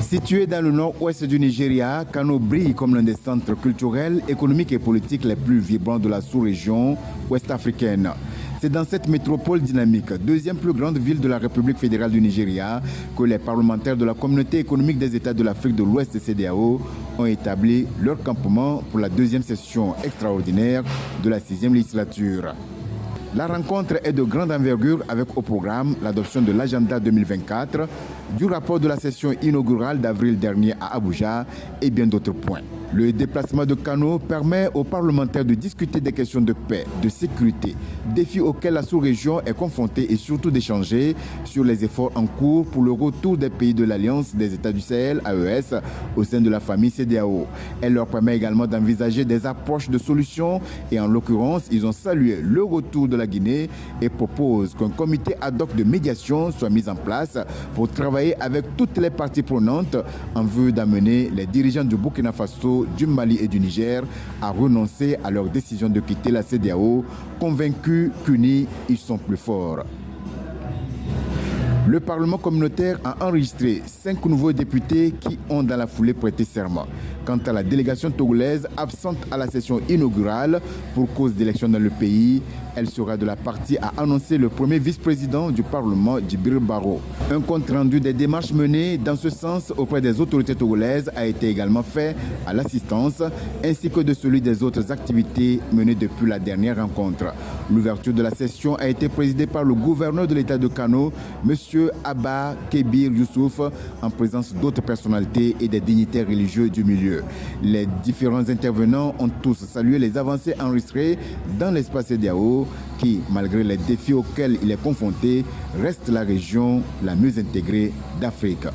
Situé dans le nord-ouest du Nigeria, Kano brille comme l'un des centres culturels, économiques et politiques les plus vibrants de la sous-région ouest-africaine. C'est dans cette métropole dynamique, deuxième plus grande ville de la République fédérale du Nigeria, que les parlementaires de la Communauté économique des États de l'Afrique de l'Ouest CEDEAO ont établi leur campement pour la deuxième session extraordinaire de la 6e législature. La rencontre est de grande envergure avec au programme l'adoption de l'agenda 2024, du rapport de la session inaugurale d'avril dernier à Abuja et bien d'autres points. Le déplacement de Kano permet aux parlementaires de discuter des questions de paix, de sécurité, défis auxquels la sous-région est confrontée et surtout d'échanger sur les efforts en cours pour le retour des pays de l'Alliance des États du Sahel, AES, au sein de la famille CEDEAO. Elle leur permet également d'envisager des approches de solutions et en l'occurrence, ils ont salué le retour de la Guinée et proposent qu'un comité ad hoc de médiation soit mis en place pour travailler avec toutes les parties prenantes en vue d'amener les dirigeants du Burkina Faso, du Mali et du Niger à renoncer à leur décision de quitter la CEDEAO, convaincus qu'unis, ils sont plus forts. Le Parlement communautaire a enregistré 5 nouveaux députés qui ont dans la foulée prêté serment. Quant à la délégation togolaise absente à la session inaugurale pour cause d'élections dans le pays, elle sera de la partie à annoncer le premier vice-président du Parlement, Djibril Baro. Un compte rendu des démarches menées dans ce sens auprès des autorités togolaises a été également fait à l'assistance, ainsi que de celui des autres activités menées depuis la dernière rencontre. L'ouverture de la session a été présidée par le gouverneur de l'État de Kano, M. Abba Kebir Youssouf, en présence d'autres personnalités et des dignitaires religieux du milieu. Les différents intervenants ont tous salué les avancées enregistrées dans l'espace CEDEAO qui, malgré les défis auxquels il est confronté, reste la région la mieux intégrée d'Afrique.